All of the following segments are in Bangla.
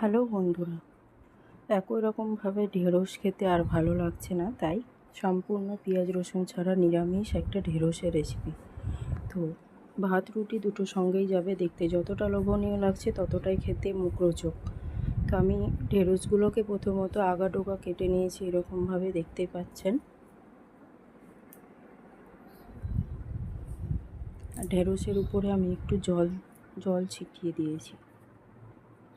হ্যালো বন্ধুরা, একই রকমভাবে ঢেঁড়স খেতে আর ভালো লাগছে না, তাই সম্পূর্ণ পেঁয়াজ রসুন ছাড়া নিরামিষ একটা ঢেঁড়সের রেসিপি। তো ভাত রুটি দুটো সঙ্গেই যাবে, দেখতে যতটা লোভনীয় লাগছে ততটাই খেতে মুখরোচক। তো আমি ঢেঁড়সগুলোকে প্রথমত আগা ডোগা কেটে নিয়েছি, এরকমভাবে দেখতেই পাচ্ছেন। আর ঢেঁড়সের উপরে আমি একটু জল ছিটিয়ে দিয়েছি।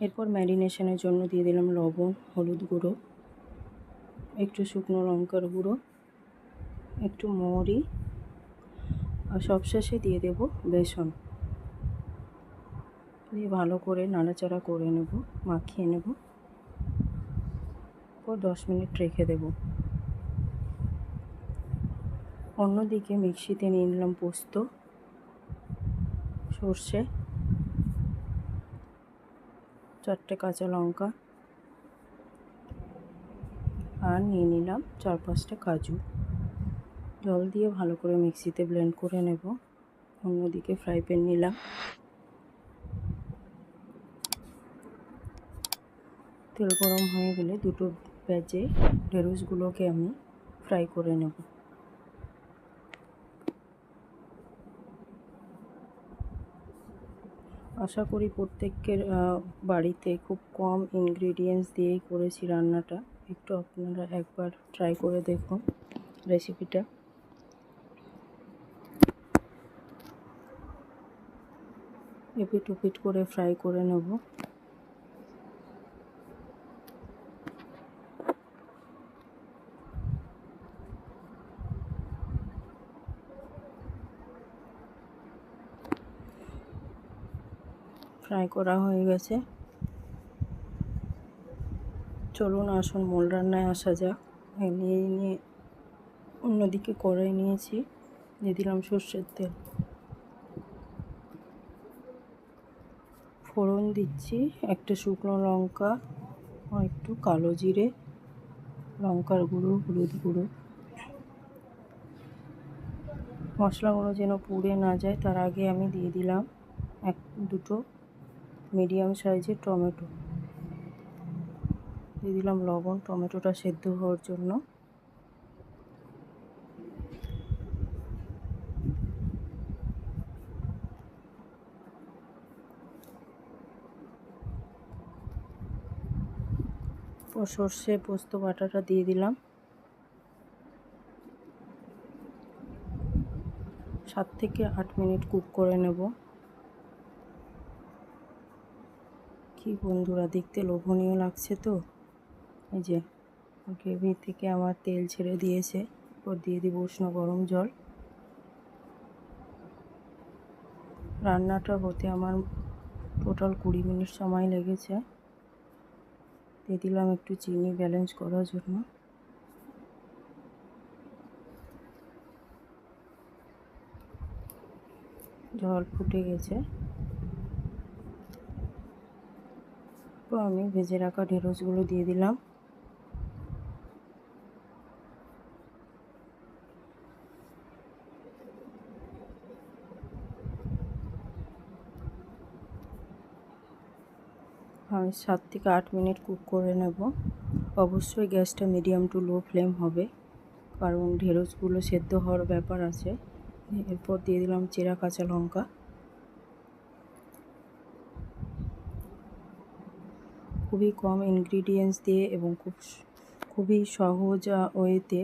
এরপর ম্যারিনেশনের জন্য দিয়ে দিলাম লবণ, হলুদ গুঁড়ো, একটু শুকনো লঙ্কার গুঁড়ো, একটু মৌরি, আর সবশেষে দিয়ে দেব বেসন। দিয়ে ভালো করে নাড়াচাড়া করে নেব, মাখিয়ে নেব। পর 10 মিনিট রেখে দেব। অন্যদিকে মিক্সিতে নিয়ে নিলাম পোস্ত, সর্ষে, 4টে কাঁচা লঙ্কা, আর নিয়ে নিলাম 4-5টা কাজু। জল দিয়ে ভালো করে মিক্সিতে ব্লেন্ড করে নেব। অন্যদিকে ফ্রাই প্যান নিলাম, তেল গরম হয়ে গেলে দুটো ব্যাচে ঢেঁড়সগুলোকে আমি ফ্রাই করে নেব। আশা করি প্রত্যেকের বাড়িতে খুব কম ইনগ্রিডিয়েন্টস দিয়েই করেছি রান্নাটা। একটু আপনারা একবার ট্রাই করে দেখুন রেসিপিটা। এপিট ওপিট করে ফ্রাই করে নেব। ফ্রাই করা হয়ে গেছে। চলুন আসুন মূল রান্নায় আসা যাক। নিয়ে অন্যদিকে কড়াই নিয়েছি, দিয়ে দিলাম সর্ষের তেল। ফোড়ন দিচ্ছি একটা শুকনো লঙ্কা, আর একটু কালো জিরে, লঙ্কার গুঁড়ো, হলুদ গুঁড়ো। মশলাগুলো যেন পুড়ে না যায় তার আগে আমি দিয়ে দিলাম দুটো মিডিয়াম সাইজের টমেটো। দিয়ে দিলাম লবণ টমেটোটা সেদ্ধ হওয়ার জন্য। সর্ষে পোস্ত বাটাটা দিয়ে দিলাম। 7 থেকে 8 মিনিট কুক করে নেব। কি বন্ধুরা, দেখতে লোভনীয় লাগছে তো। এই যে গ্রেভি থেকে আমার তেল ছেড়ে দিয়েছে। এরপর দিয়ে দিব উষ্ণ গরম জল। রান্নাটা হতে আমার টোটাল 20 মিনিট সময় লেগেছে। দিয়ে দিলাম একটু চিনি ব্যালেন্স করার জন্য। জল ফুটে গেছে। তো আমি ভেজে রাখা ঢেঁড়সগুলো দিয়ে দিলাম। আমি 7 থেকে 8 মিনিট কুক করে নেব। অবশ্যই গ্যাসটা মিডিয়াম টু লো ফ্লেম হবে, কারণ ঢেঁড়সগুলো সেদ্ধ হওয়ার ব্যাপার আছে। এরপর দিয়ে দিলাম চেরা কাঁচা লঙ্কা। খুবই কম ইনগ্রিডিয়েন্টস দিয়ে এবং খুবই সহজ ওয়েতে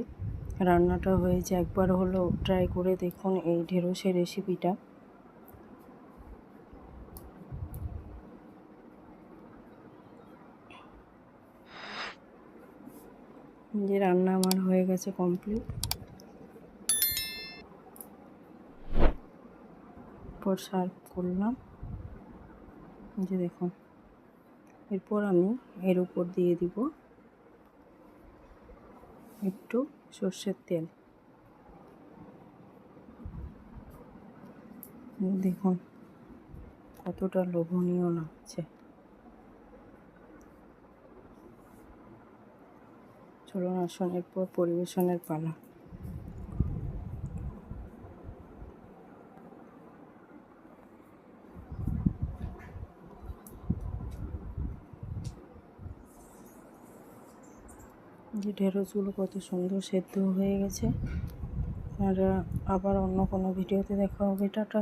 রান্নাটা হয়েছে। একবার হলেও ট্রাই করে দেখুন এই ঢেঁড়সের রেসিপিটা। যে রান্না আমার হয়ে গেছে কমপ্লিট। এরপর সার্ভ করলাম, যে দেখুন। এরপর আমি এর উপর দিয়ে দিব একটু সর্ষের তেল। দেখুন কতটা লোভনীয় লাগছে। চলুন আসুন এরপর পরিবেশনের পালা। যে ঢেঁড়সগুলো কত সুন্দর সেদ্ধ হয়ে গেছে। আর আবার অন্য কোনো ভিডিওতে দেখা হবে। টাটা।